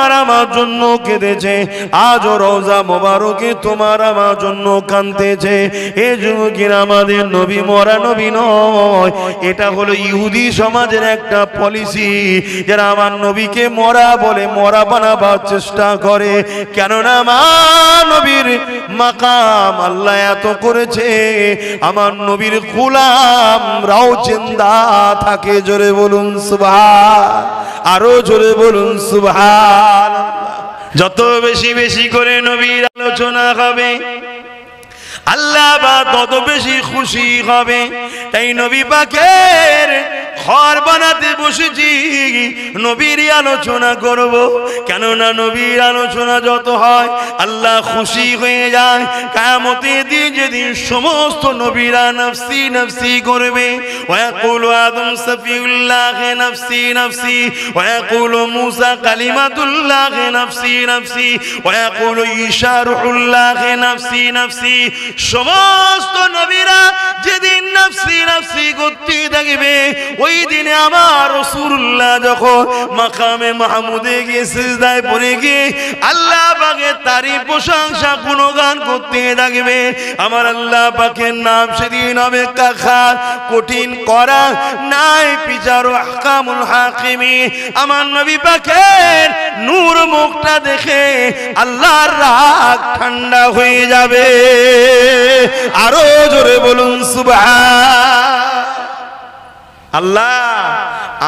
তোমার আমার জন্য কেঁদেছে, আজও রওজা মোবারকে তোমার আমার জন্য কাঁদতেছে। এ যুবকেরা, আমাদের নবী মরা নবী নয়, এটা হলো ইহুদি সমাজের একটা পলিসি, যারা আমার নবীকে মরা বলে মরা বানাবার চেষ্টা করে। কেননা আমার নবীর মাকাম আল্লাহ এত করেছে, আমার নবীর গোলামরাও জিন্দা থাকে। জোরে বলুন সুবহান, আরো জোরে বলুন সুবহান। যত বেশি বেশি করে নবীর আলোচনা হবে, আল্লাহ বা তত বেশি খুশি হবে। তাই নবী পাকের ঘর বানাতে বসেছি, নবীর আলোচনা করব। কেননা নবীর আলোচনা যত হয় আল্লাহ খুশি হয়ে যায়। কিয়ামতের দিন যেদিন সমস্ত নবীরা নফসি নফসি করবে, ওয়াকুলু আদম সফিউল্লাহ নফসি নফসি, ওয়াকুলু মুসা কালিমাতুল্লাহ নফসি নফসি, ওয়াকুলু ঈসা রূহুল্লাহ নফসি নফসি। সমস্ত নবীরা যেদিন নফসি নফসি করতে থাকবে, ওই দিনে আমার রাসূলুল্লাহ যখন মাকামে মাহমুদে গিয়ে সিজদায় পড়ে গিয়ে আল্লাহ পাকের তারিফ প্রশংসা গুণগান করতে থাকবে, আমার আল্লাহ পাকের নাম সেদিন হবে কাখার, কঠিন করা নাই বিচার আহকামুল হাকিমি। আমার নবী পাকের নূর মুখটা দেখে আল্লাহর রাগ ঠান্ডা হয়ে যাবে। আরো জোরে বলুন সুবহান। আল্লাহ,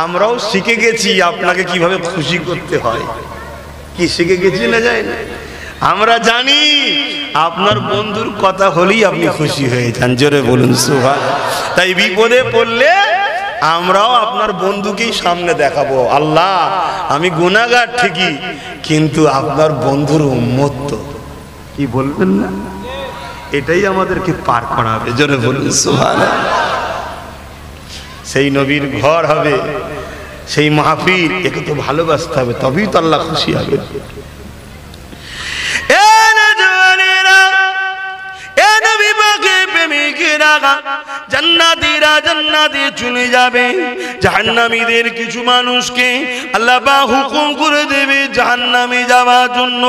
আমরাও শিখে গেছি আপনাকে কিভাবে খুশি করতে হয়। কি শিখে গেছি না যায় না? আমরা জানি আপনার বন্ধুর কথা হলেই আপনি খুশি হয়ে যান। জোরে বলুন সুবহান। তাই বিপদে পড়লে আমরাও আপনার বন্ধুকেই সামনে দেখাবো, আল্লাহ আমি গুনাহগার ঠিকই, কিন্তু আপনার বন্ধুর উম্মত তো। কি বলবেন না? এটাই আমাদেরকে পার করাবে। জোরে বলুন সুবহানাল্লাহ। সেই নবীর ঘর হবে, সেই মাহফিল, একে তো ভালোবাসতে হবে, তবেই তো আল্লাহ খুশি হবে। জান্নাতীরা জান্নাতে চলে যাবে, জাহান্নামীদের কিছু মানুষকে আল্লাহ পাক হুকুম করে দেবে জাহান্নামে যাওয়ার জন্য।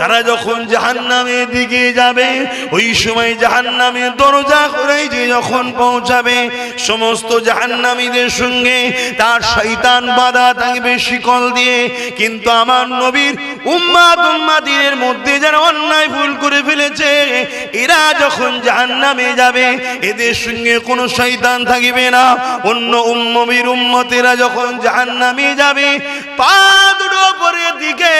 তারা যখন জাহান্নামের দিকে যাবে, ওই সময় জাহান্নামের দরজা করে যে যখন পৌঁছাবে, সমস্ত জাহান্নামীদের সঙ্গে তার শয়তান বাঁধা থাকবে শিকল দিয়ে। কিন্তু আমার নবীর উম্মাত উম্মাতীদের মধ্যে যারা অন্যায় ভুল করে ফেলেছে, এরা যখন জাহান্নামে যাবে, এদের সঙ্গে কোনো শয়তান থাকবে না। অন্য উম্মতির উম্মতেরা যখন জাহান্নামে যাবে, পা দুটো উপরের দিকে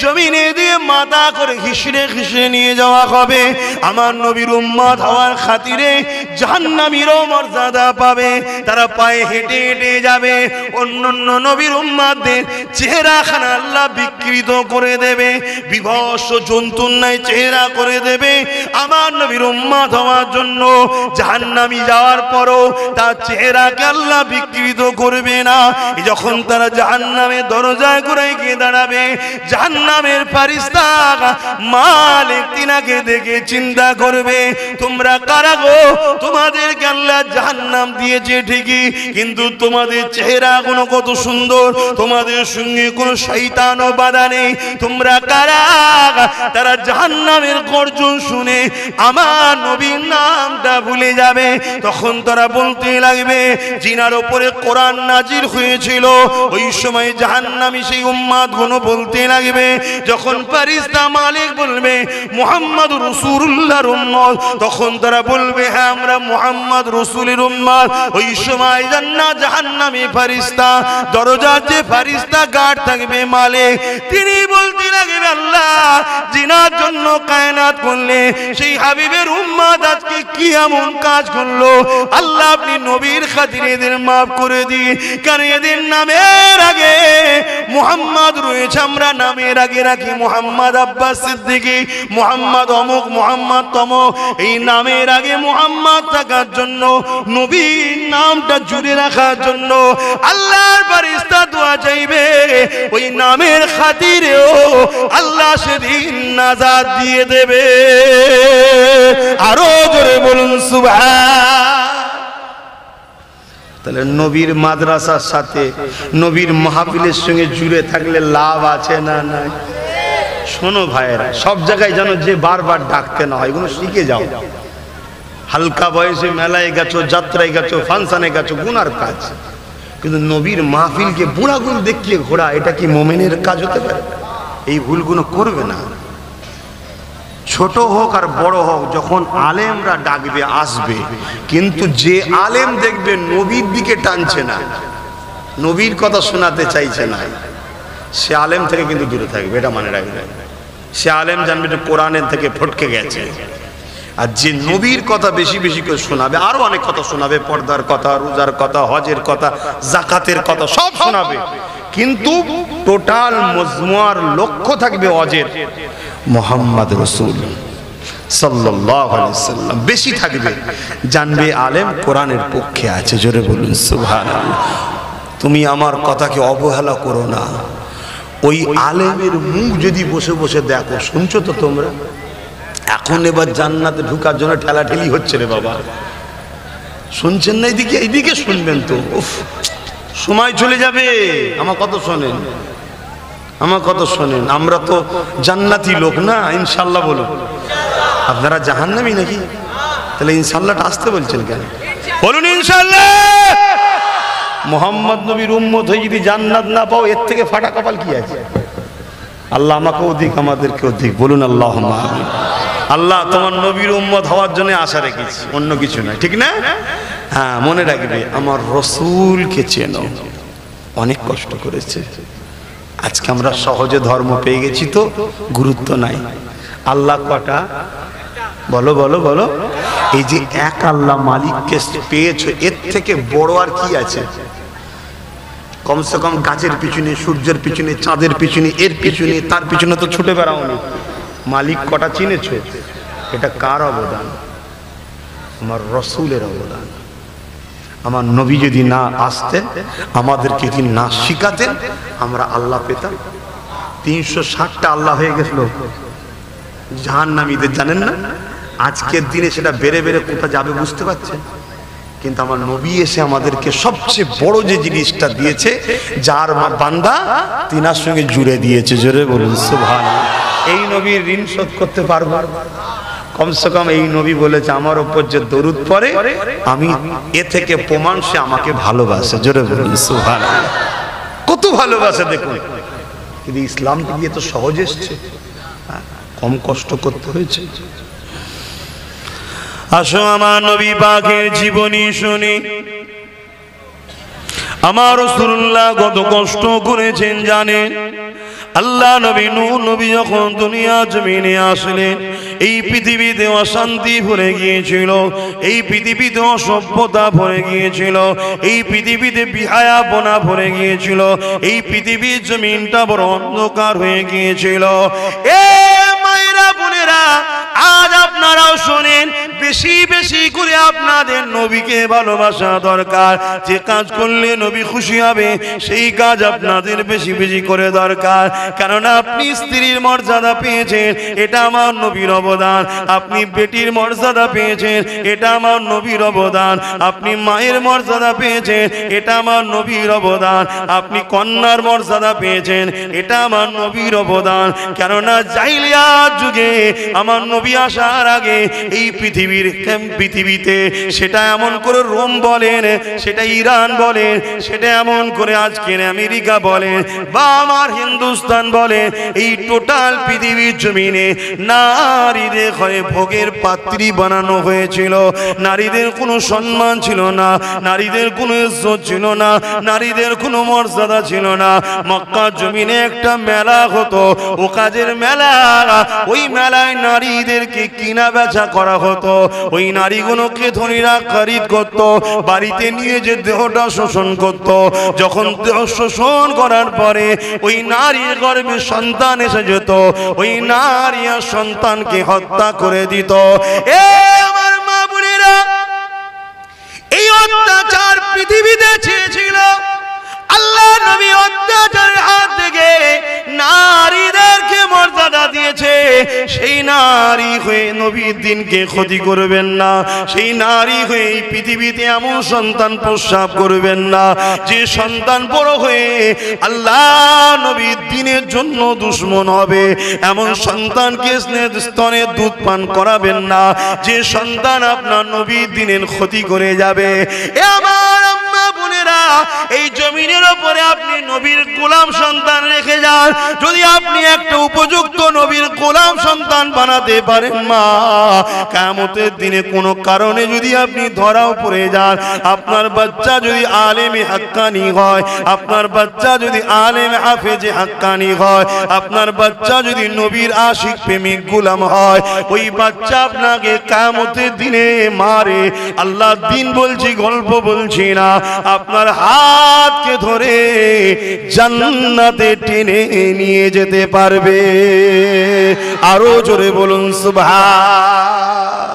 জমিনে দিয়ে মাথা করে হিসড়ে হিসড়ে নিয়ে যাওয়া হবে। আমার নবীর উম্মত হওয়ার খাতিরে জাহান্নামীরও মর্যাদা পাবে, তারা পায়ে হেঁটে হেঁটে যাবে। অন্যান্য নবীর উম্মতদের চেহারাখানা আল্লাহ বিকৃত করে দেবে, বিভৎস জন্তুর ন্যায় চেহারা করে দেবে। আমার নবীর উম্মত হওয়ার জন্য জাহান্নামী যাওয়ার পরও তার চেহারাকে আল্লাহ বিকৃত করবে না। যখন তারা জাহান্নামের দরজায় করে গিয়ে দাঁড়াবে, জাহান্নামের ফেরেশতা মালিক তিনাকে দেখে চিন্তা করবে, তোমরা কারা গো? তোমাদেরকে আল্লাহ জাহান্নাম দিয়েছে ঠিকই, কিন্তু তোমাদের চেহারা কোনো কত সুন্দর, তোমাদের সঙ্গে কোনো শয়তানও বাধা নেই, তোমরা কারা? তারা জাহান্নামের গর্জন শুনে আমার নবীর নামটা ভুলে যাবে। তখন তারা বলতে লাগবে, জিনার উপরে কোরআন নাজিল হয়েছিল, ওই সময় জাহান্নামী সেই উম্মত গুলো বলতে লাগবে, যখন ফেরেশতা মালিক বলবে মুহাম্মদ রাসূলুল্লাহর উম্মত, তখন তারা বলবে হ্যাঁ আমরা মুহাম্মদ রাসূলের উম্মত। ওই সময় জান্নাত জাহান্নামী ফেরেশতা দরজার যে ফেরেশতা গার্ড থাকবে মালিক, তিনি বলতে লাগবে আল্লাহ জিনার জন্য কায়নাত করলে সেই হাবিবের উম্মত আজকে কি এমন কাজ করলো, আল্লাহ আপনি নবীর খাতিরে এদের মাফ করে দিন। কারণ এদের নামের আগে মুহাম্মদ রয়েছে, আমরা নামের আগে রাখি মুহাম্মদ আব্বাস সিদ্দিকী, মুহাম্মদ অমুক, মুহাম্মদ তমুক। এই নামের আগে মুহাম্মদ থাকার জন্য, নবীর নামটা জুড়ে রাখার জন্য আল্লাহর ফেরেশতা দোয়া চাইবে, ওই নামের খাতিরেও আল্লাহ সেদিন নাজাত দিয়ে দেবে। আরো জোরে বলুন সুবহান। তাহলে নবীর মাদ্রাসার সাথে নবীর মাহফিলের সঙ্গে জুড়ে থাকলে লাভ আছে না নাই? শোনো ভাইয়েরা, সব জায়গায় যেন যে বারবার ডাকতে না হয়, এগুলো শিখে যাও। হালকা বয়সে মেলায় গেছো, যাত্রায় গেছো, ফাংশনে গেছো, গুনার কাজ। কিন্তু নবীর মাহফিলকে বুড়াগুল দেখিয়ে ঘোরা, এটা কি মোমেনের কাজ হতে পারে? এই ভুলগুলো করবে না। ছোট হোক আর বড় হোক, যখন আলেমরা ডাকবে আসবে, কিন্তু যে আলেম দেখবে নবীর দিকে টানছে না, নবীর কথা শোনাতে চাইছে না, সে আলেম থেকে কিন্তু দূরে থাকবে, এটা মনে রাখবে। সে আলেম জানবে যে কোরআনের থেকে ফটকে গেছে। আর যে নবীর কথা বেশি বেশি করে শোনাবে, আরো অনেক কথা শোনাবে, পর্দার কথা, রোজার কথা, হজের কথা, জাকাতের কথা, সব শোনাবে, কিন্তু টোটাল মজমুয়ার লক্ষ্য থাকবে অজের মুহাম্মদ রাসূল সাল্লাল্লাহু আলাইহি ওয়াসাল্লাম বেশি থাকবে। জানবে আলেম কোরআনের পক্ষে আছে। জোরে বলুন সুবহানাল্লাহ। তুমি আমার কথাকে অবহেলা করো না। ওই আলেমের মুখ যদি বসে বসে দেখো, শুনছো তো তোমরা, এখন এবার জান্নাতে ঢোকার জন্য ঠেলাঠেলি হচ্ছে রে বাবা, শুনছেন না? এইদিকে এইদিকে শুনবেন তো, উফ, সময় চলে যাবে। আমার কথা শোনেন, আমার কথা শোনেন। আমরা তো জান্নাতি লোক না, ইনশাল্লাহ বলুন। আপনারা জাহান্নামী নাকি? তাহলে ইনশাল্লাহটা আসতে বলছেন কেন? বলুন ইনশাল্লাহ। মোহাম্মদ নবীর উম্মত হয়ে যদি জান্নাত না পাও, এর থেকে ফাটা কপাল কি আছে? আল্লাহ আমাকেও দিক, আমাদেরকেও দিক। বলুন আল্লাহুম্মা আমিন। আল্লাহ তোমার নবীর উম্মত হওয়ার জন্য আশা রেখেছি, অন্য কিছু নয়, ঠিক না? হ্যাঁ, মনে রাখবে, আমার রসুলকে চেনো। অনেক কষ্ট করেছে। আজকে আমরা সহজে ধর্ম পেয়ে গেছি তো গুরুত্ব নাই। আল্লাহ কটা? বলো বলো বলো। এই যে এক আল্লাহ মালিককে পেয়েছো, এর থেকে বড় আর কি আছে? কমসে কম গাছের পিছনে, সূর্যের পিছনে, চাঁদের পিছনে, এর পিছনে, তার পিছনে তো ছুটে বেড়াওনি। মালিক কটা চিনেছো? এটা কার অবদান? আমার রসুলের অবদান। আমার নবী যদি না আসতেন, আমাদেরকে যদি না শিখাতেন, আমরা আল্লাহ পেতাম? 360টা আল্লাহ হয়ে গেছিল জাহান্নামীদের, জানেন না? আজকের দিনে সেটা বেড়ে বেড়ে কোথায় যাবে বুঝতে পারছেন? কিন্তু আমার নবী এসে আমাদেরকে সবচেয়ে বড় যে জিনিসটা দিয়েছে, যার বান্দা তিনার সঙ্গে জুড়ে দিয়েছে। জোরে বলুন সুবহানাল্লাহ। এই নবীর ঋণ শোধ করতে পারবো? কমসে কম এই নবী বলেছে, আমার উপর যে দরুদ পড়ে, আমি এ থেকে প্রমাণ সে আমাকে ভালোবাসে। জোরে বলুন সুবহানাল্লাহ। কত ভালোবাসে দেখুন। কিন্তু ইসলাম দিয়ে তো সহজ এসছে, কম কষ্ট করতে হয়েছে। আসো আমার নবী পাকের জীবনী শুনি। আমার রাসূলুল্লাহ কত কষ্ট করেছেন জানেন? আল্লাহ নবী নূহ নবী যখন দুনিয়া জমিনে আসলেন, এই পৃথিবীতে অশান্তি ভরে গিয়েছিল, এই পৃথিবীতে অসভ্যতা ভরে গিয়েছিল, এই পৃথিবীতে বিহায়াপনা ভরে গিয়েছিল, এই পৃথিবীর জমিনটা বড় অন্ধকার হয়ে গিয়েছিল। এ মায়েরা বোনেরা, আজ আপনারাও শোনেন, বেশি বেশি করে আপনাদের নবীকে ভালোবাসা দরকার। যে কাজ করলে নবী খুশি হবে, সেই কাজ আপনাদের বেশি বেশি করে দরকার। কারণ আপনি স্ত্রীর মর্যাদা পেয়েছেন, এটা আমার নবীর অবদান। আপনি বেটির মর্যাদা পেয়েছেন, এটা আমার নবীর অবদান। আপনি মায়ের মর্যাদা পেয়েছেন, এটা আমার নবীর অবদান। আপনি কন্যার মর্যাদা পেয়েছেন, এটা আমার নবীর অবদান। কেননা জাহিলিয়াত যুগে আমার নবী আসার আগে এই পৃথিবীতে সেটা এমন করে রোম বলেন, সেটা ইরান বলেন, সেটা এমন করে আজকে আমেরিকা বলেন বা আমার হিন্দুস্তান বলেন, এই টোটাল পৃথিবীর জমিনে নারীদের ঘরে ভোগের পাত্রী বানানো হয়েছিল। নারীদের কোনো সম্মান ছিল না, নারীদের কোনো ইজ্জত ছিল না, নারীদের কোনো মর্যাদা ছিল না। মক্কা জমিনে একটা মেলা হতো, ও কাজের মেলা। ওই মেলায় নারীদেরকে কিনা বেচা করা হতো। ওই নারীগুলোকে ধনীরা খরিদ করত, বাড়িতে নিয়ে যে দেহটা শোষণ করত। যখন দেহ শোষণ করার পরে ওই নারীর গর্ভে সন্তান এসে যেত, ওই নারী আর সন্তানকে হত্যা করে দিত। এ আমার মা বোনেরা, এই অত্যাচার পৃথিবীতে চেয়েছিল। আল্লাহ নবী অত্যাচারের হাত থেকে নারীদেরকে মর্যাদা দিয়েছে। সেই নারী হয়ে নবীর দিনকে ক্ষতি করবেন না, সেই নারী হয়ে এই পৃথিবীতে এমন সন্তান প্রস্রাব করবেন না যে সন্তান বড় হয়ে আল্লাহ নবীর দিনের জন্য দুশমন হবে। এমন সন্তানকে স্তনে দুধ পান করাবেন না যে সন্তান আপনার নবীর দিনের ক্ষতি করে যাবে। এ আমার আম্মা বোনেরা, এই জমিনের উপরে আপনি নবীর গোলাম সন্তান রেখে যান। যদি আপনি একটা উপযুক্ত নবীর গোলাম সন্তান বানাতে পারেন মা, কিয়ামতের দিনে কোনো কারণে যদি আপনি ধরাও পড়ে যান, আপনার বাচ্চা যদি আলেমে হাক্কানি হয়, আপনার বাচ্চা যদি আলেম হাফেজে হাক্কানি হয়, আপনার বাচ্চা যদি নবীর আশিক প্রেমিক গোলাম হয়, ওই বাচ্চা আপনাকে কিয়ামতের দিনে মারে। আল্লাহ দিন বলছি, গল্প বলছি না। আপনার হাতকে ধরে জান্নাতে টেনে নিয়ে যেতে পারবে। আরো জোরে বলুন সুবহান।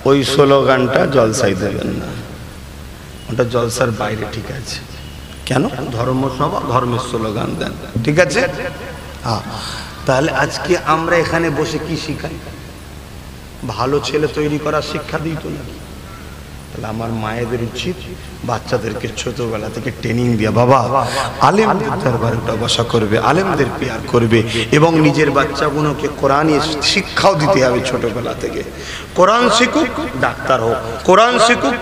ওই স্লোগানটা জলসাই দেবেন না, ওটা জলসার বাইরে, ঠিক আছে? কেন? ধর্মসভা, ধর্মের স্লোগান দেন, ঠিক আছে? তাহলে আজকে আমরা এখানে বসে কি শিখাই? ভালো ছেলে তৈরি করার শিক্ষা দিই তো নাকি? তাহলে আমার মায়েদের উচিত বাচ্চাদেরকে ছোটবেলা থেকে ট্রেনিং দিয়া, বাবা আলেমদের দরবারে বসা করবে, আলেমদের পেয়ার করবে, এবং নিজের বাচ্চাগুলোকে কোরআনী শিক্ষাও দিতে হবে ছোটবেলা থেকে। কোরআন শিখুক ডাক্তার হোক, কোরআন শিখুক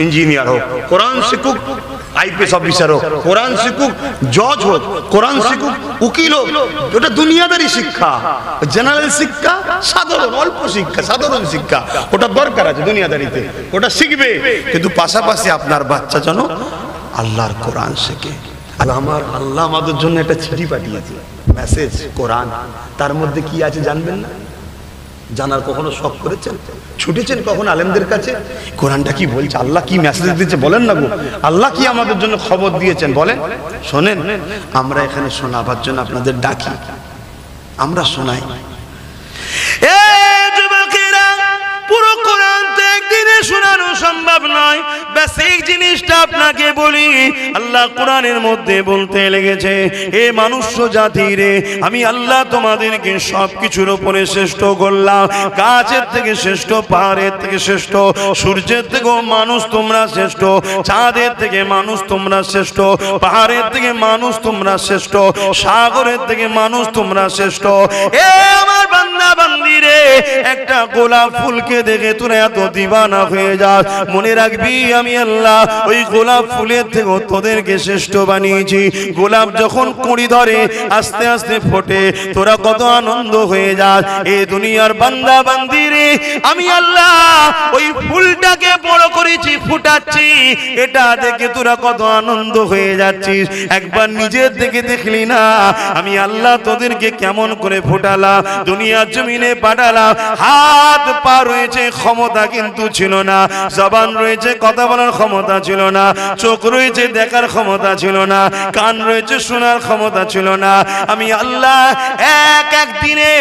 ইঞ্জিনিয়ার হোক, কোরআন শিখুক আইপিএস অফিসার হোক, কোরআন শিখুক জজ হোক, কোরআন শিখুক উকিল হোক। ওটা দুনিয়াদারি শিক্ষা, জেনারেল শিক্ষা, সাধারণ অল্প শিক্ষা, সাধারণ শিক্ষা, ওটা দরকার আছে দুনিয়াদারিতে, ওটা শিখবে। কিন্তু পাশাপাশি আপনার বাচ্চা যেন আল্লাহর কোরআন শেখে। আর আমার আল্লাহ আমাদের জন্য একটা চিঠি পাঠিয়েছে, মেসেজ কোরআন। তার মধ্যে কি আছে জানবেন না? জানার কখনো শখ করেছেন? ছুটেছেন কখন আলেমদের কাছে? কোরআনটা কি বলছে, আল্লাহ কি মেসেজ দিয়েছে বলেন না গো? আল্লাহ কি আমাদের জন্য খবর দিয়েছেন বলেন? শোনেন, আমরা এখানে শোনাবার জন্য আপনাদের ডাকি, আমরা শোনাই। পুরো কোরআন তো একদিনে শোনানো সম্ভব নয়। বেসিক জিনিসটা আপনাকে বলি, আল্লাহ কোরআনের মধ্যে বলতে লেগেছে, হে মানুষ্য জাতি রে, আমি আল্লাহ তোমাদেরকে সবকিছুর উপরে শ্রেষ্ঠ করলাম। গাছের থেকে শ্রেষ্ঠ, পাহাড়ের থেকে শ্রেষ্ঠ, সূর্যের থেকেও মানুষ তোমরা শ্রেষ্ঠ, চাঁদের থেকে মানুষ তোমরা শ্রেষ্ঠ, পাহাড়ের থেকে মানুষ তোমরা শ্রেষ্ঠ, সাগরের থেকে মানুষ তোমরা শ্রেষ্ঠ। এ আমার বান্দা বান্দি রে, একটা গোলাপ ফুলকে দেখে তোরা এত দিবানা হয়ে যাস, মনে রাখবি আমি আল্লাহ ওই গোলাপ ফুলের থেকে তোদেরকে শ্রেষ্ঠ বানিয়েছি। গোলাপ যখন কুঁড়ি ধরে আস্তে আস্তে ফোটে, তোরা কত আনন্দ হয়ে যাস। এই দুনিয়ার বান্দা বান্দি রে, আমি আল্লাহ ওই ফুলটাকে বড় করেছি, ফুটাচ্ছি, এটা দেখে তোরা কত আনন্দ হয়ে যাচ্ছিস। একবার নিজের দিকে দেখলি না আমি আল্লাহ তোদেরকে কেমন করে ফোটালাম, দুনিয়ার জমিনে পাঠালাম। হাত পা রয়েছে, ক্ষমতা কিন্তু ছিল না। জবান রয়েছে, কথা বলার ক্ষমতা ছিল না। চোখ রয়েছে, দেখার ক্ষমতা ছিল না। কান রয়েছে, শোনার ক্ষমতা ছিল না। আমি আল্লাহ এক এক দিনে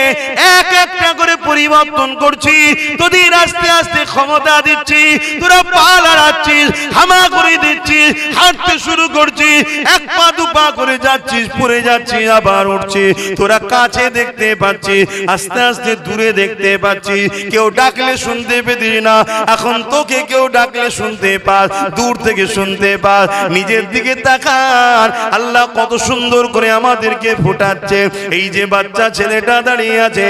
এক একটা করে পরিবর্তন করছি, তোদের আস্তে আস্তে ক্ষমতা দিচ্ছি, তোরা পা লড়াচ্ছিস, হামা করে দিচ্ছিস, হাঁটতে শুরু করছিস, এক পা দু পা করে যাচ্ছিস, পড়ে যাচ্ছিস, আবার উঠছিস। তোরা কাছে দেখতে পাচ্ছিস, আস্তে আস্তে দূরে দেখতে পাচ্ছিস। কেউ ডাকলে শুনতে পেতিস না, এখন তোকে কেউ ডাকলে শুনতে পাস, দূর থেকে শুনতে পাস। নিজের দিকে তাকান, আল্লাহ কত সুন্দর করে আমাদেরকে ফোটাচ্ছে। এই যে বাচ্চা ছেলেটা দাঁড়িয়ে আছে,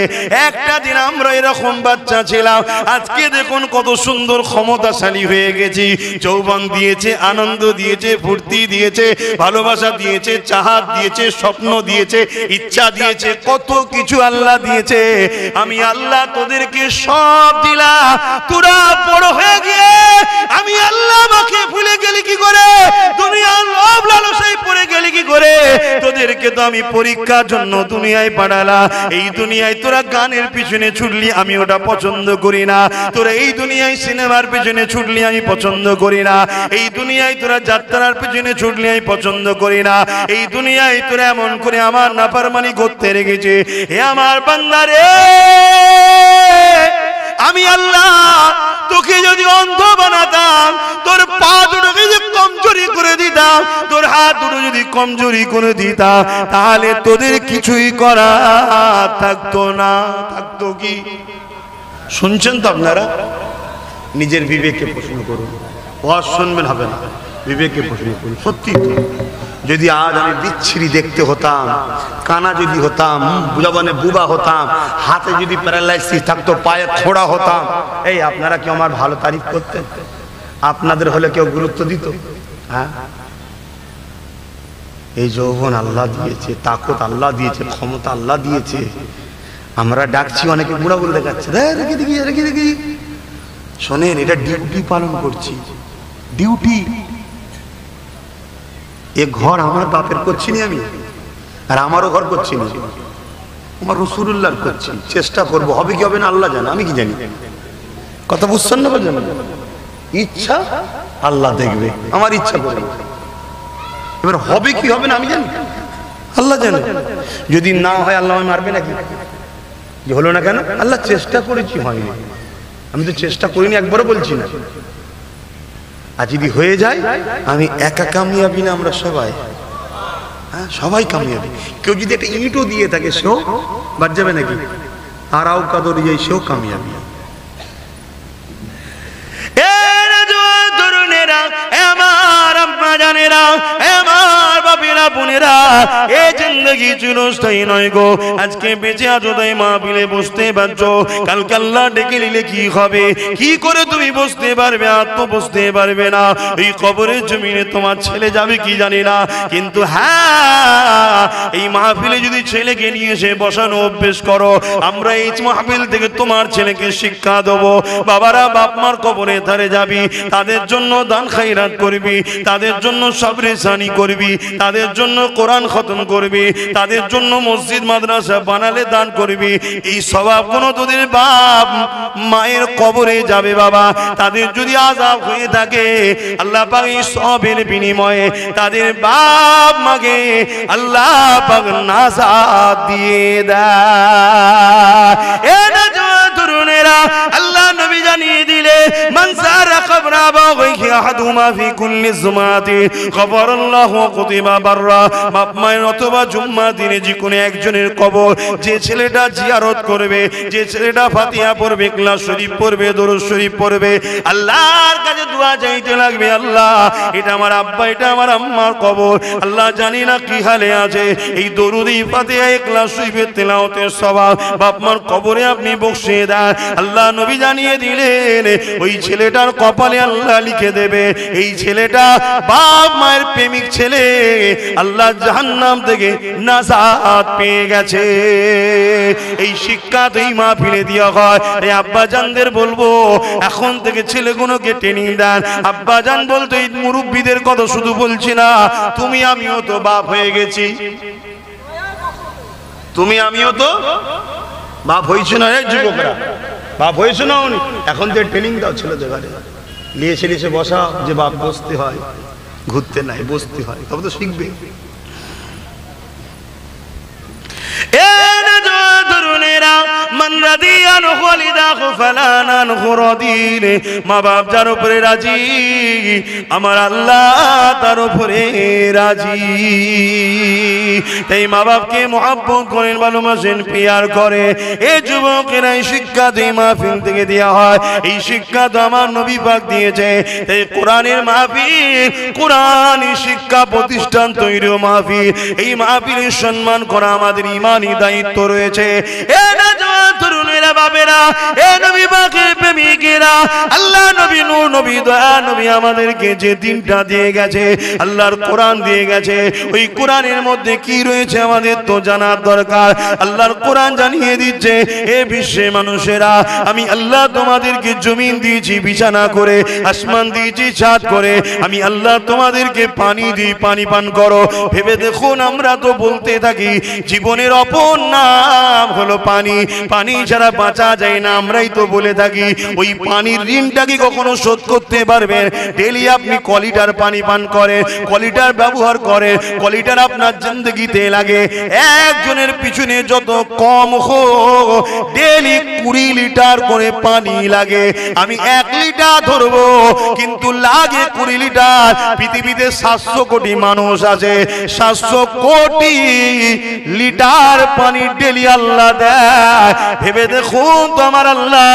একটা দিন আমরা এরকম বাচ্চা ছিলাম, আজকে দেখুন কত সুন্দর ক্ষমতাশালী হয়ে গেছি। যৌবন দিয়েছে, আনন্দ দিয়েছে, ফুর্তি দিয়েছে, ভালোবাসা দিয়েছে, চাহাত দিয়েছে, স্বপ্ন দিয়েছে, ইচ্ছা দিয়েছে, কত কিছু আল্লাহ দিয়েছে। আমি আল্লাহ তোদেরকে সব দিলাম, তোরা বড় হয়ে গিয়ে আমি আল্লাহ আমাকে ভুলে গেলি কি করে? দুনিয়ার লোভ লালসায় পড়ে গেলি কি করে? তোদেরকে তো আমি পরীক্ষার জন্য দুনিয়ায় পাঠালাম। এই দুনিয়ায় তোরা গানের পিছনে ছুটলি, আমি ওটা পছন্দ করি না। তোরা এই দুনিয়ায় সিনেমার পিছনে ছুটলি, আমি পছন্দ করি না। এই দুনিয়ায় তোরা যাত্রার পিছনে ছুটলি, আমি পছন্দ করি না। এই দুনিয়ায় তোরা এমন করে আমার নাফরমানি করতে রেখেছে। হে আমার বান্দা রে, আমি আল্লাহ তোকে যদি অন্ধ বানাতাম, তোর পা দুটোকে যদি কমজোরি করে দিতাম, তোর হাত দুটো যদি কমজোরি করে দিতাম, তাহলে তোদের কিছুই করা থাকতো না। থাকতো কি? শুনছেন তো আপনারা? নিজের বিবেককে প্রশ্ন করুন। ওয়াজ শুনবেন হবে না, বিবেককে প্রশ্ন করুন। সত্যি তো, যদি আজ আমি বিচ্ছিরি দেখতে হতাম, কানা যদি হতাম, জবানে বুবা হতাম, হাতে যদি প্যারালাইসিস থাকতো, পায়ে খোঁড়া হতাম, এই আপনারা কি আমার ভালো তারিফ করতেন? আপনাদের হলে কেউ গুরুত্ব দিত? হ্যাঁ, এই যৌবন আল্লাহ দিয়েছে, তাকত আল্লাহ দিয়েছে, ক্ষমতা আল্লাহ দিয়েছে। আমরা ডাকছি, অনেকে বুড়া বলে দেখাচ্ছে, রেখে দেখি রেখে দেখি। শোনেন, এটা ডিউটি পালন করছি, ডিউটি। এ ঘর আমার বাপের করছি না আমি, আর আমারও ঘর করছি না, আমার রাসূলুল্লাহর করছি। চেষ্টা করব, হবে কি হবে না আল্লাহ জানে, আমি কি জানি। কথা বুঝছেন না? বলছেন ইচ্ছা আল্লাহ দেখবে, আমার ইচ্ছা করবে। এবার হবে কি হবে না আমি জানি, আল্লাহ জানে। যদি না হয় আল্লাহ আমায় মারবে নাকি? যে হলো না কেন? আল্লাহ চেষ্টা করেছি, হয়নি। আমি তো চেষ্টা করিনি, একবারও বলছি না। আর যদি হয়ে যায়, আমি একা কামিয়াবি না, আমরা সবাই, হ্যাঁ সবাই কামিয়াবি। কেউ যদি একটা ইটও দিয়ে থাকে, সেও বাদ যাবে নাকি? আর আও কাদর যাই, সেও কামিয়াবি। আমার আম্মা জানেরা, আমার বাপেরা বোনেরা, এই জিন্দেগি চিরস্থায়ী নয় গো। আজকে বেঁচে আছো তাই মাহফিলে বসতে পারছো, কালকে আল্লাহ ডেকে নিলে কি হবে? কি করে তুমি বসতে পারবে? আর তো বসতে পারবে না। এই কবরের জমিনে তোমার ছেলে যাবে কি জানি না, কিন্তু হ্যাঁ, এই মাহফিলে যদি ছেলেকে নিয়ে এসে বসানো অভ্যেস করো, আমরা এই মাহফিল থেকে তোমার ছেলেকে শিক্ষা দেবো। বাবারা বাপ মার কবরে ধারে যাবি, তাদের জন্য দান খায়রাত করবি, তাদের জন্য সবরে সানি করবি, তাদের জন্য কোরআন খতম করবি, তাদের জন্য মসজিদ মাদ্রাসা বানালে দান করবি। এই সওয়াব কোনো তোদের বাপ মায়ের কবরে যাবে বাবা। তাদের যদি আযাব হয়ে থাকে, আল্লাহ পাক এই সওয়াবের বিনিময়ে তাদের বাপ মাকে আল্লাহ পাক নাজাত দিয়ে দেয়। এ নওজওয়ান তরুণেরা, আল্লাহ নবী জানিয়ে দিলে, মান সারা কবরা বাগি আহাদুমা ফি কুল্লি জুমাতি গফরাল্লাহু কুতিবা বাররা। বাপ মায়ের অথবা জুম্মা দিনে যে কোনো একজনের কবর যে ছেলেটা জিয়ারত করবে, যে ছেলেটা ফাতিহা পড়বে, ইখলাস শরীফ পড়বে, দরুদ শরীফ পড়বে, আল্লাহর কাছে দোয়া চাইতে লাগবে, আল্লাহ এটা আমার আব্বা, এটা আমার আম্মার কবর, আল্লাহ জানি না কি হালে আছে, এই দরুদ ফাতিহা ইখলাস শরীফের তেলাওয়াতের সওয়াব বাপ মার কবরে আপনি বসিয়ে দেন। আল্লাহ নবী জানিয়ে দিলেন, ওই ছেলেটার কপালে আল্লাহ লিখে দেবে, এই ছেলেটা বাপ মায়ের প্রেমিক ছেলে, আল্লাহ জাহান্নাম থেকে নাজাত পেয়ে গেছে। এই শিক্ষা তো এই মাহফিলে দেওয়া হয়। এই আব্বা জানদের বলবো, এখন থেকে ছেলেগুলোকে ট্রেনিং দেন। আব্বা জান বলতো, এই মুরব্বীদের কথা শুধু বলছি না, তুমি আমিও তো বাপ হয়ে গেছি, তুমি আমিও তো বাপ হয়েছে না। এই যুবকরা বাপ হয়েছে না, এখন তো ট্রেনিং দাও ছেলেদের ঘরে, নিয়ে এসে বসা, যে বাপ বসতে হয়, ঘুরতে নাই বসতে হয়, তবে তো শিখবে। মা বাপ যার উপরে রাজি, আমার আল্লাহ তার উপরে রাজি। তাই মা বাপকে মহব্বত করেন, ভালোবাসেন, পিয়ার করে। এই যুবকেরা এই শিক্ষা দুই মাহফিল থেকে দেওয়া হয়। এই শিক্ষা তো আমার নবী পাক দিয়েছে। তাই কোরআনের মাহফিল, কোরআনী শিক্ষা প্রতিষ্ঠান তৈরি মাহফিল, এই মাহফিলের সম্মান করা আমাদের ইমানি দায়িত্ব রয়েছে। তরুণেরা, বাবেরা, এ নবী পাকের প্রেমিকেরা, আল্লাহ নবী, নূর নবী, দয়া নবী আমাদেরকে যে দিনটা দিয়ে গেছে, আল্লাহর কোরআন দিয়ে গেছে, ওই কোরআনের মধ্যে কি রয়েছে আমাদের তো জানার দরকার। আল্লাহর কোরআন জানিয়ে দিচ্ছে, এ বিশ্বে মানুষেরা, আমি আল্লাহ তোমাদেরকে জমিন দিয়েছি বিছানা করে, আসমান দিয়েছি ছাদ করে, আমি আল্লাহ তোমাদেরকে পানি দিই, পানি পান করো। ভেবে দেখুন, আমরা তো বলতে থাকি জীবনের অপর নাম হলো পানি, পানি পানি ছাড়া বাঁচা যায় না, আমরাই তো বলে থাকি। ওই পানির ঋণটা কি কখনো শোধ করতে পারবেন? ডেলি আপনি ক লিটার পানি পান করেন, ক লিটার ব্যবহার করেন, ক লিটার আপনার জিন্দগিতে লাগে। একজনের পিছনে যত কম হোক ডেলি 20 লিটার করে পানি লাগে। আমি 1 লিটার ধরবো, কিন্তু লাগে 20 লিটার। পৃথিবীতে 700 কোটি মানুষ আছে, 700 কোটি লিটার পানি ডেলি আল্লাহ দেয়। ভেবে দেখুন তো আমার আল্লাহ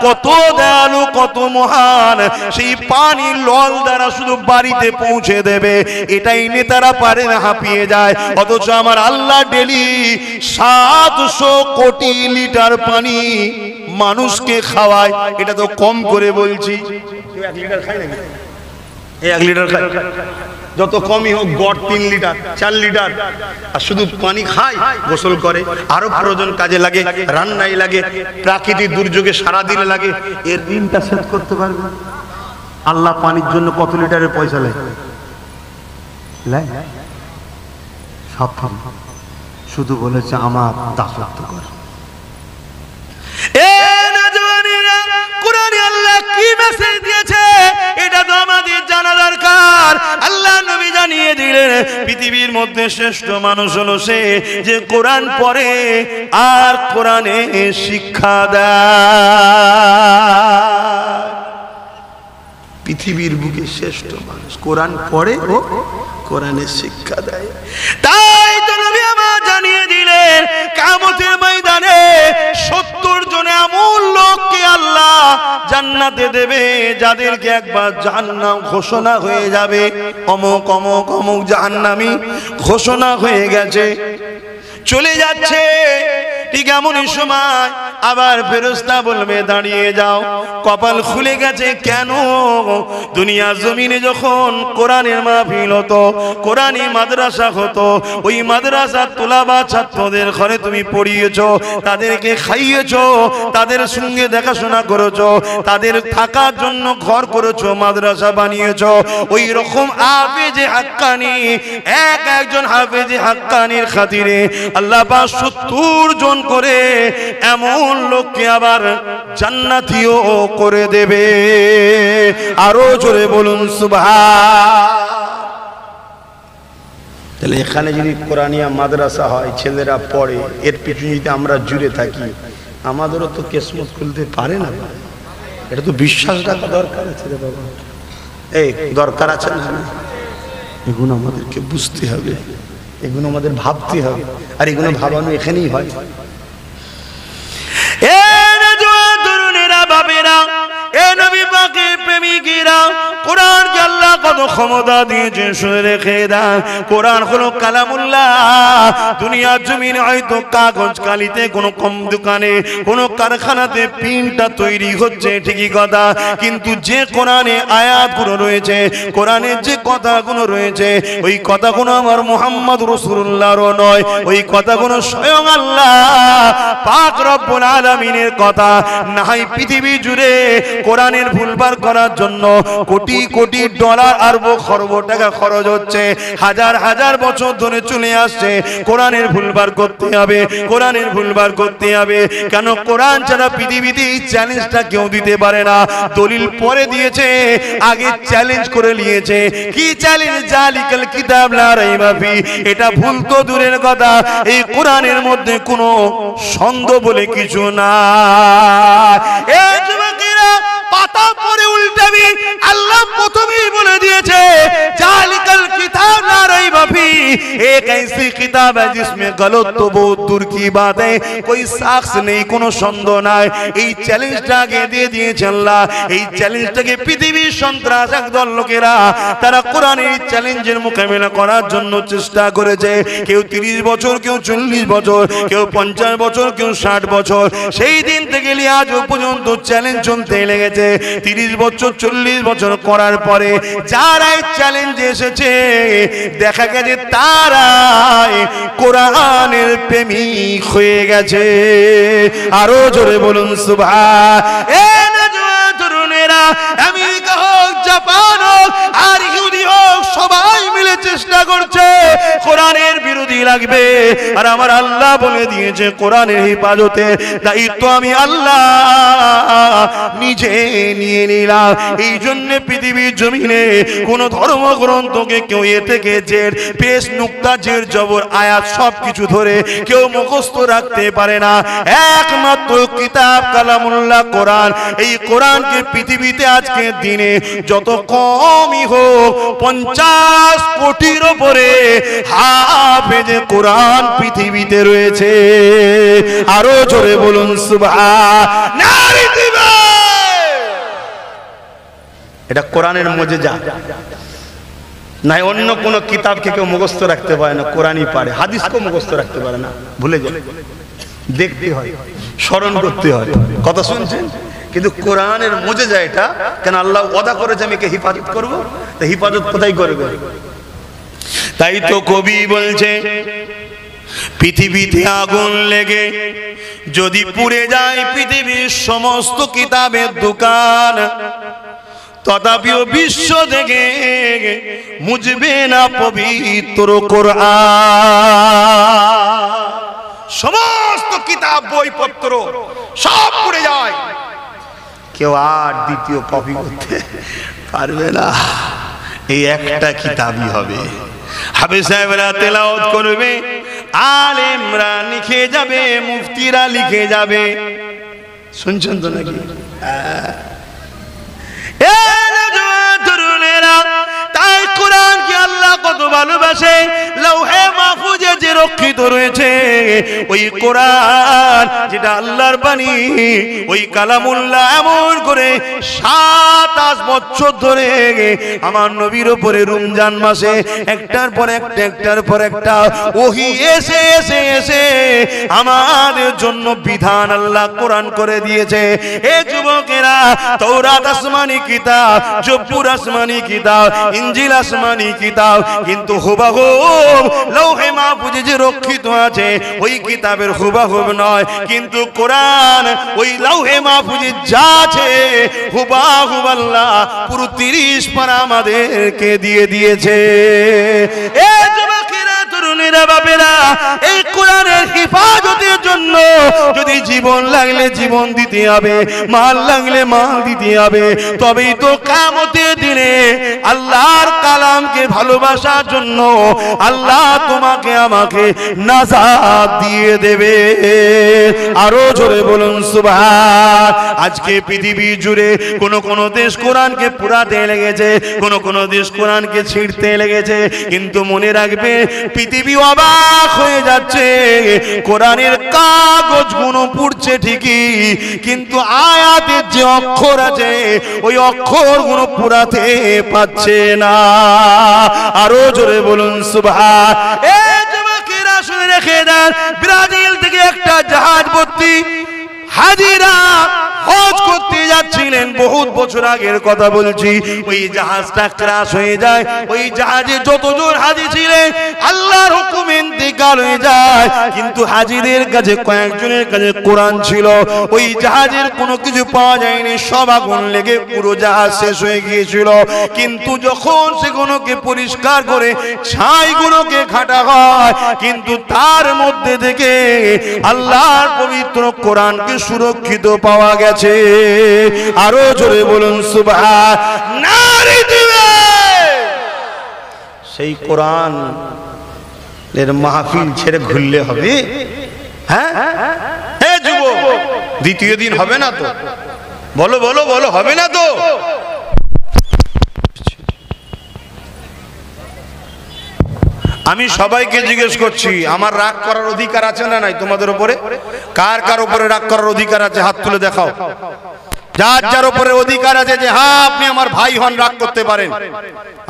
কত দয়ালু, কত মহান। সেই পানি লল দ্বারা শুধু বাড়িতে পৌঁছে দেবে, এটাই নেতারা পারে না, হাঁপিয়ে যায়। অথচ আমার আল্লাহ ডেলি 700 কোটি লিটার পানি মানুষকে খাওয়ায়। এটা তো কম করে বলছি। 1 লিটার খায় নাকি? 1 লিটার খায়, যত কমই হোক গড় 3 লিটার 4 লিটার। আর শুধু পানি খায়, গোসল করে, আরো প্রয়োজন কাজে লাগে, রান্নায় লাগে, প্রাকৃতিক দুর্যোগে সারাদিনে লাগে। এর ঋণটা শোধ করতে পারবে? আল্লাহ পানির জন্য কত লিটারের পয়সা নেয়? সব শুধু বলেছে আমার দাসত্ব কর। কোরআনে আল্লাহ কি মেসেজ দিয়েছে এটা তো আমাদের জানা দরকার। আল্লাহ নবী জানিয়ে দিলেন পৃথিবীর মধ্যে শ্রেষ্ঠ মানুষ হলো সে যে কোরআন পড়ে আর কোরআনে শিক্ষা দেয়। পৃথিবীর বুকে শ্রেষ্ঠ মানুষ কোরআন পড়ে ও কোরআনে শিক্ষা দেয়। তাই তো নবী আমার জানিয়ে দিলেন কিয়ামতের ময়দানে 70 জন এমন লোককে আল্লাহ জান্নাতে দেবে যাদেরকে একবার জাহান্নাম ঘোষণা হয়ে যাবে, অমুক অমুক অমুক জাহান্নামী ঘোষণা হয়ে গেছে, চলে যাচ্ছে। ঠিক এমনই সময় আবার ফেরেশতা বলবে দাঁড়িয়ে যাও, কপাল খুলে গেছে। কেন? দুনিয়া জমিনে যখন কোরআনের মাহফিল হতো, কোরআনী মাদ্রাসা হতো, ওই মাদ্রাসার তোলাবা ছাত্রদের ঘরে তুমি পড়িয়েছো, তাদেরকে খাইয়েছো, তাদের সঙ্গে দেখাশোনা করেছো, তাদের থাকার জন্য ঘর করেছো, মাদ্রাসা বানিয়েছো। ওই রকম হাফেজে হাক্কানি, একজন হাফেজে হাক্কানির খাতিরে আল্লাহ পাক 70 জন করে এমন লোককে আবার জান্নাতীও করে দেবে। আরো জোরে বলুন সুবহান। তাহলে এখানে যদি কোরআনিয়া মাদ্রাসা হয়, ছেলেরা পড়ে, এর পিছনে যদি আমরা জুড়ে থাকি, আমাদেরও তো কিসমত খুলতে পারে না। এটা তো বিশ্বাস রাখা দরকার আছে রে বাবা, এই দরকার আছে না? এগুলো আমাদেরকে বুঝতে হবে, এগুলো আমাদের ভাবতে হবে। আর এগুলো ভাবানো এখানেই হয়। কোরআনকে আল্লাহ কত ক্ষমতা দিয়েছে শুনে রেখে দাও। কোরআন হলো কালামুল্লাহ। দুনিয়ার জমিনে হয়তো কাগজ কালিতে কোনো কম দোকানে, কোনো কারখানাতে প্রিন্টটা তৈরি হচ্ছে, ঠিকই কথা, কিন্তু যে কোরআনে আয়াতগুলো রয়েছে, কোরআনের যে কথাগুলো রয়েছে, ওই কথাগুলো আমার মুহাম্মদ রাসূলুল্লাহর নয়, ওই কথাগুলো স্বয়ং আল্লাহ পাক রব্বুল আলামিনের কথা। না হয় পৃথিবী জুড়ে কোরআনের ভুলবার করার জন্য কোটি কোটি ডলার আরব খরব টাকা খরচ হচ্ছে, হাজার হাজার বছর ধরে চলে আসছে। কোরআনের ভুলবার করতে হবে, কোরআনের ভুলবার করতে হবে। কেন? কোরআন ছাড়া পৃথিবীতে এই চ্যালেঞ্জটা কেউ দিতে পারে না। দলিল পরে দিয়েছে, আগে চ্যালেঞ্জ করে নিয়েছে। কি চ্যালেঞ্জ? জালিকাল কিতাব লা রাইবা ফি। এটা ভুল তো দূরের কথা, এই কোরআনের মধ্যে কোনো সন্দেহ বলে কিছু না। এই যুবকেরা পাতা পরে উল্টাবি, আল্লাহ প্রথমেই বলে দিয়েছে জালিকাল কিতাব লা রাইবা ফি। एक ऐसी किताब है जिसमें गलत तो बहुत दूर की बात है, कोई साक्ष नहीं, কোনো সন্দেহ নাই। এই চ্যালেঞ্জটা আগে দিয়ে দিয়েছে আল্লাহ। এই চ্যালেঞ্জটাকে পৃথিবীর সন্ত্রাসক দল লোকেরা তারা কোরআনের চ্যালেঞ্জের মোকাবেলা করার জন্য চেষ্টা করেছে। কেউ 30 বছর, কেউ 40 বছর, কেউ 50 বছর, কেউ 60 বছর। সেই দিন থেকে আজ পর্যন্ত চ্যালেঞ্জ চলতে লেগেছে। 30 বছর 40 বছর করার পরে যারা এই চ্যালেঞ্জে এসেছে, দেখা গেছে তারাই কোরআনের প্রেমিক হয়ে গেছে। আরো জোরে বলুন সুবহান। আমেরিকা হোক, জাপান হোক, আর ইহুদি হোক, সবাই মিলে চেষ্টা করছে কোরআনের বিরোধী রাখবে। আর আমার আল্লাহ বলে দিয়েছে কোরআনের হেফাজতের দায়িত্ব আমি আল্লাহ নিজে নিয়ে নিলাম। এই জন্য পৃথিবীর জমিনে কোন ধর্মগ্রন্থকে কেউ এ থেকে জের পেশ নুক্তা জের জবর আয়াত সবকিছু ধরে কেউ মুখস্থ রাখতে পারে না। একমাত্র কিতাব কালামুল্লাহ কোরআন, এই কোরআনকে পৃথিবীতে আজকে দিনে যত কমই হোক 50 কোটির উপরে হাফেজে কোরআন পৃথিবীতে রয়েছে। আরো জোরে বলুন সুবহানাল্লাহ। এটা কোরআনের মুজিজা, নাই অন্য কোন কিতাবকে কেউ মুখস্থ রাখতে পারে না, কোরআনই পারে। হাদিসকেও মুখস্থ রাখতে পারে না, ভুলে যায়, দেখতে হয়, স্মরণ করতে হয়। কথা শুনছেন? কিন্তু কোরআনের মুজিজা এটা। কেন? আল্লাহ ওয়াদা করেছে আমি একে হেফাজত করব, তো হেফাজত কোথায় করবে? তাই তো কবি বলছে পৃথিবীতে আগুন লেগে যদি পুড়ে যায় পৃথিবীর সমস্ত কিতাবের দোকান, তথাপিও বিশ্ব থেকে মুজবে না পবিত্র কোরআন। সমস্ত কিতাব বইপত্র সব পুড়ে যায়, কেউ আর দ্বিতীয় কপি করতে পারবে না। এই একটা কিতাবই হবে। হাফেজ সাহেবরা তেলাওয়াত করবে, আলেমরা লিখে যাবে, মুফতিরা লিখে যাবে। শুনছেন তো নাকি? তাই কোরআনকে আল্লাহ কত ভালোবাসে। লৌহে মাহফুজে যে রক্ষিত রয়েছে ওই কোরআন, যেটা আল্লাহর বাণী, ওই কালামুল্লাহ এমন করে 27 বছর ধরে আমার নবীর উপরে রমজান মাসে একটার পর একটা একটার পর একটা ওহী এসে এসে এসে আমাদের জন্য বিধান আল্লাহ কোরআন করে দিয়েছে। এ যুবকেরা, তাওরাত আসমানি কিতাব, জবুর আসমানি কিতাব, ইনজিল আসমানি কিতাব, কিন্তু হুবহুব লৌহে মাহফুজে যে রক্ষিত আছে ওই কিতাবের হুবহুব নয়। কিন্তু কোরআন ওই লৌহে মাহফুজে যা আছে হুবহুব আল্লাহ পুরো 30 পারা আমাদেরকে দিয়ে দিয়েছে। এ যুবকেরা, তরুণেরা, বাবেরা, এই কোরআনের হেফাজতের জন্য যদি জীবন লাগলে জীবন দিতে হবে, মাল লাগলে মাল দিতে হবে, তবেই তো কিয়ামতের দিনে আল্লাহর কালামকে ভালোবাসার জন্য আল্লাহ তোমাকে আমাকে নাজাত দিয়ে দেবে। আরো জোরে বলুন সুবহান। আজকে পৃথিবী জুড়ে কোন কোন দেশ কোরআনকে পুরাতে লেগেছে, কোন কোন দেশ কোরআনকে ছিঁড়তে লেগেছে। কিন্তু মনে রাখবে, পৃথিবী অবাক হয়ে যাচ্ছে। কোরআনের কাগজগুলো পুড়ছে ঠিকই, কিন্তু আয়াতের যে অক্ষর আছে ওই অক্ষরগুলো পুরাতে পাচ্ছে না। আরো জোরে বলুন সুবহান। এই যুবকেরা শুনে রেখে দেন, ব্রাজিল থেকে একটা জাহাজ ভর্তি হাজিরা হজ করতে যাচ্ছিলেন, বহুত বছর আগের কথা বলছি। ওই জাহাজটা ক্রাশ হয়ে যায়। ওই জাহাজে যতজন হাজি ছিলেন আল্লাহর হুকুমে ইন্তেকাল হয়ে যায়, কিন্তু হাজিদের কাছে কয়েকজনের কাছে কোরআন ছিল। ওই জাহাজের কোনো কিছু পাওয়া যায়নি, সব আগুন লেগে পুরো জাহাজ শেষ হয়ে গিয়েছিল। কিন্তু যখন সেগুলোকে পরিষ্কার করে ছাইগুলোকে ঘাটা হয়, কিন্তু তার মধ্যে থেকে আল্লাহর পবিত্র কোরআনকে সুরক্ষিত পাওয়া গেছে। আরো জোরে বলুন সুবহানাল্লাহ। সেই কোরআন এর মাহফিল ছেড়ে ঘুরলে হবে? হ্যাঁ যুবক, দ্বিতীয় দিন হবে না তো? বলো বলো বলো, হবে না তো? আমি সবাইকে জিজ্ঞেস করছি, আমার রাগ করার অধিকার আছে না নাই তোমাদের উপরে? কার কার উপরে রাগ করার অধিকার আছে? হাত তুলে দেখাও। যার যার উপরে অধিকার আছে যে হ্যাঁ আপনি আমার ভাই হন, রাগ করতে পারেন।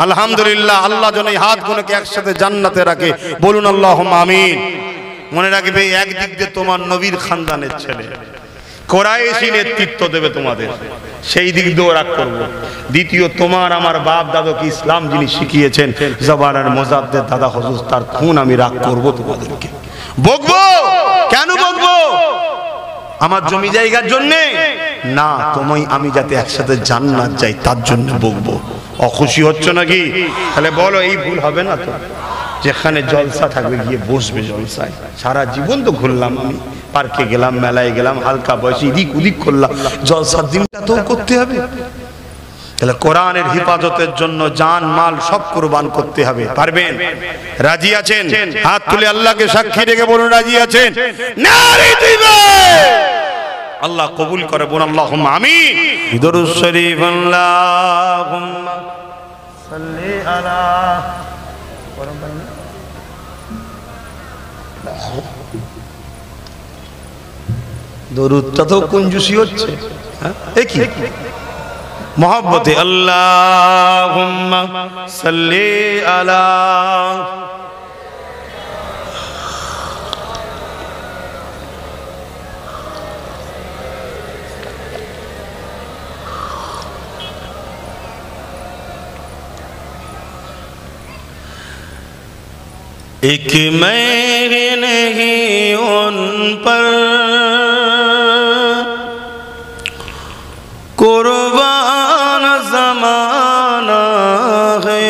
আলহামদুলিল্লাহ, আল্লাহ যেন এই হাতগুলোকে একসাথে জান্নাতে রাখে। বলুন আল্লাহুম্মা আমিন। মনে রাখবে, একদিক দিয়ে তোমার নবীর খানদানের ছেলে, কোরাইশি নেতৃত্ব দেবে তোমাদের, সেই দিক দিয়েও রাগ করবো। দ্বিতীয়, তোমার আমার বাপ দাদাকে ইসলাম যিনি শিখিয়েছেন, জবানের মুজাদ্দেদ দাদা হুজুর, তার খুন আমি রাগ করবো, তোমাদেরকে বকবো। কেন বকবো? আমার জমি জায়গার জন্য না, তোমায় আমি যাতে একসাথে জান্নাত যাই তার জন্য বকবো। অখুশি হচ্ছ নাকি? তাহলে বলো, এই ভুল হবে না তো? যেখানে জলসা থাকবে গিয়ে বসবে জলসায়। সারা জীবন তো ঘুরলাম, আমি পার্কে গেলাম, মেলায় গেলাম, হালকা বয়সে এদিক ওদিক করলাম, জলসার দিনটা তো করতে হবে। তাহলে কোরআনের হিফাজতের জন্য জান মাল সব কুরবান করতে হবে। পারবেন? রাজি আছেন? হাত তুলে আল্লাহকে সাক্ষী রেখে বলুন রাজি আছেন। নারে তাকবীর! আল্লাহ কবুল করে বলুন আল্লাহুম্মা আমিন। দরুদ শরীফ আল্লাহুম্মা সাল্লি আলা দরুদটা তো কঞ্জুসি হচ্ছে, হ্যাঁ একই मोहब्बते अल्लाहुम्मा सल्ली अला एक मैं नहीं उन पर कुर्बान ज़माना है,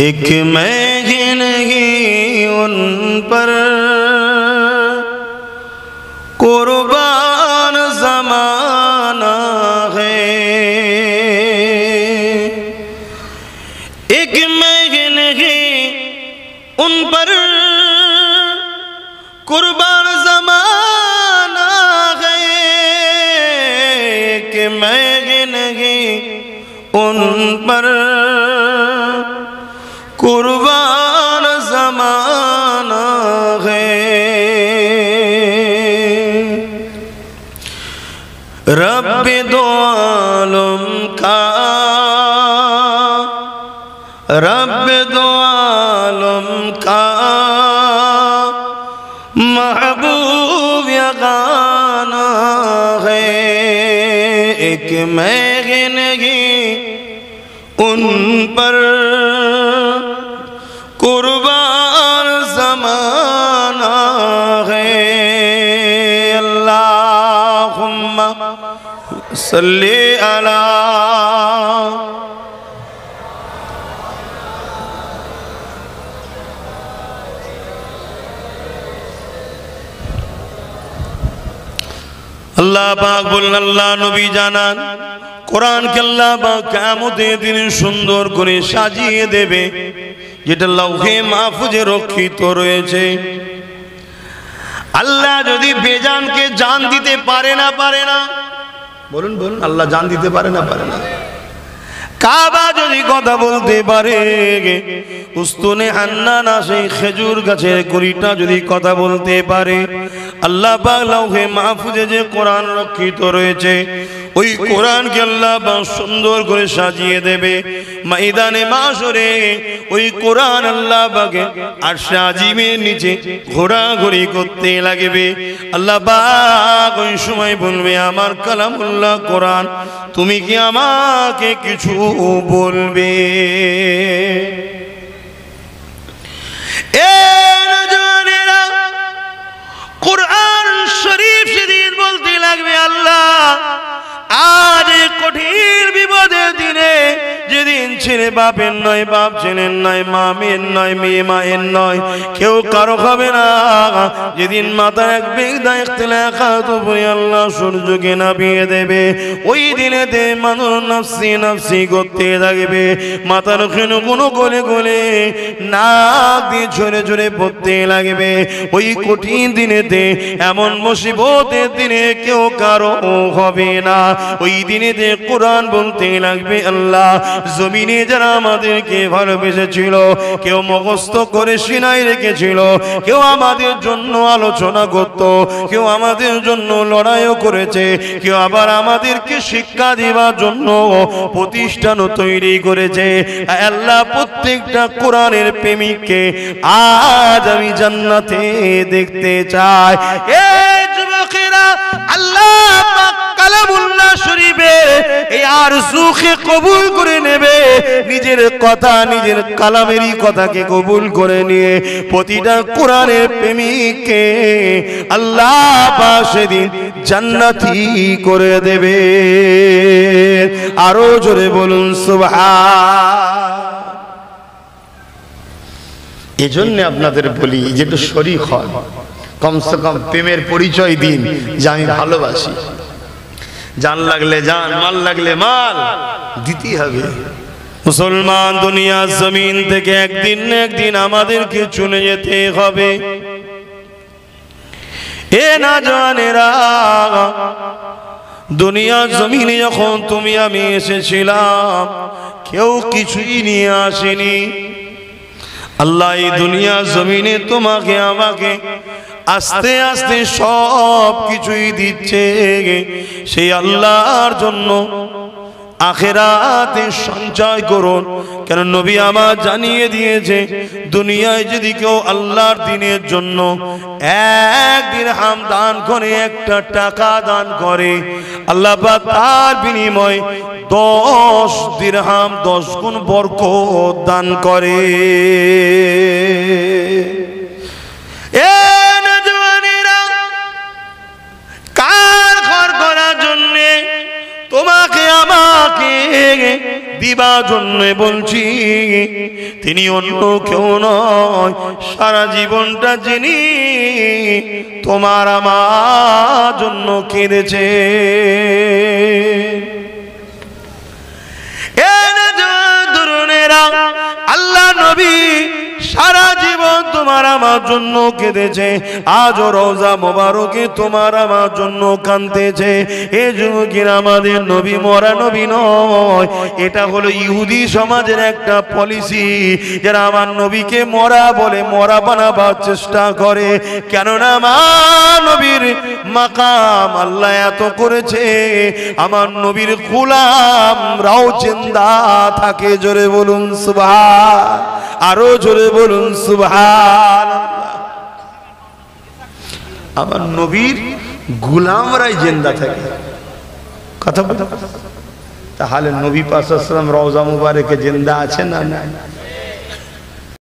एक मैं ही नहीं उन पर कुर्बान ज़माना है, एक मैं ही नहीं उन पर कुर्बान ज़माना कि मैं नहीं उन पर कुर्बान ज़माना है, रब दो आलम का, रब दो आलम का महबूब यगाना है, एक मैं नहीं उन पर कुर्बान ज़माना है, अल्लाहुम्मा सल्ली अला अल्लाह पाक बोलेন আল্লাহ নবী জানান কোরআনকে আল্লাহ পাক কিয়ামতের দিনে সুন্দর করে সাজিয়ে দেবে, যেটা লৌহে মাহফুজে রক্ষিত রয়েছে। আল্লাহ যদি বেজানকে জান দিতে পারে না বলুন বলুন, আল্লাহ জান দিতে পারে না? কাবা যদি কথা বলতে পারে, উস্তুনে হান্নানা সেই খেজুর গাছের কুড়িটা যদি কথা বলতে পারে, আল্লাহ পাক লৌহে মাহফুজে যে কোরআন রক্ষিত রয়েছে ওই কোরআনকে আল্লাহ পাক সুন্দর করে সাজিয়ে দেবে। ময়দানে মাশরে ওই কোরআন আল্লাহ পাক আরশে আজিমের নিচে ঘোরাঘুরি করতে লাগবে। আল্লাহ পাক ওই সময় বলবে, আমার কালামুল্লাহ কোরআন, তুমি কি আমাকে কিছু বলবে? কোরআন শরীফ সেদিন বলতে লাগবে, আল্লাহ আজ কঠিন বিপদের দিনে, যেদিন ছেলে বাপের নয়, বাপ ছেলের নয়, মা মেয়ের নয়, মেয়ে মায়ের নয়, কেউ কারো হবে না, যেদিন মাথার এক বেগদা ইখতিলাফাত উপরে আল্লাহ সূর্যকে নামিয়ে দেবে, ওই দিনেতে মানুষ নাফসি নাফসি করতে থাকবে, মাথার ক্ষণ কোনো গলে গলে নাক দিয়ে ঝরে ঝরে পড়তে লাগবে। ওই কঠিন দিনেতে, এমন মুসিবতের দিনে কেউ কারো হবে না। ওই দিনেতে কোরআন বলতে লাগবে, আল্লাহ জমিনে যারা আমাদেরকে ভালোবেসেছিল, কেউ মুখস্থ করে সিনায় রেখেছিল, কেউ আমাদের জন্য আলোচনা করত, কেউ আমাদের জন্য লড়াইও করেছে, কেউ আবার আমাদেরকে শিক্ষা দেওয়ার জন্য প্রতিষ্ঠানও তৈরি করেছে। আল্লাহ প্রত্যেকটা কোরআনের প্রেমিককে আজ আমি জান্নাতে দেখতে চাই। এই যুবকেরা, আল্লাহ পাক কালামুল্লাহ শরীফের এই আরজুকে কবুল করে নেবে, নিজের কথা, নিজের কালামেরই কথাকে কবুল করে নিয়ে প্রতিটা কোরআনের প্রেমিককে আল্লাহ পাক সেদিন জান্নাতি করে দেবে। আরো জোরে বলুন সুবহান। এজন্য আপনাদের বলি যে একটু শরীক হন, কমসে কম প্রেমের পরিচয় দিন যে আমি ভালোবাসি। জান লাগলে জান, মাল লাগলে মাল দিতেই হবে। মুসলমান, দুনিয়ার জমিন থেকে একদিন না একদিন আমাদেরকে চলে যেতে হবে। এ না জানেরা, দুনিয়ার জমিনে যখন তুমি আমি এসেছিলাম কেউ কিছুই নিয়ে আসেনি। আল্লাহ এই দুনিয়ার জমিনে তোমাকে আমাকে আস্তে আস্তে সব কিছুই দিচ্ছে। সেই আল্লাহর জন্য আখিরাতে সঞ্চয় করুন। কেন নবী আমার জানিয়ে দিয়েছে, দুনিয়ায় যদি কেউ আল্লাহর দ্বীনের জন্য 1 দিরহাম দান করে, 1টা টাকা দান করে, আল্লাহ পাক তার বিনিময়ে 10 দিরহাম 10 গুণ বরকত দান করে। এ নওজওয়ানেরা, কার ঘর করার জন্য তোমাকে আমাকে দিবার জন্য বলছি, তিনি অন্য কেউ নয়, সারা জীবনটা যিনি তোমার আমার জন্য কেঁদেছে। আল্লাহ নবী সারা জীবন তোমার আমার জন্য কেঁদেছে, আজও রওজা মোবারকে তোমার আমার জন্য কাঁদতেছে। এই যুবকের আমাদের নবী মরা নবী নয়, এটা হলো ইহুদি সমাজের একটা পলিসি, যারা আমার নবীকে মরা বলে মরা বানাবার চেষ্টা করে। কেননা আমার নবীর মাকাম আল্লাহ এত করেছে, আমার নবীর গোলামরাও জিন্দা থাকে। জোরে বলুন সুবহান, আরো জোরে বলুন সুবহানাল্লাহ। আমার নবীর গোলামরাই জিন্দা থাকে। কথা বলতে, তাহলে নবী পাক সাল্লাল্লাহু আলাইহি ওয়াসাল্লাম রওজা মুবারকে জিন্দা আছে না?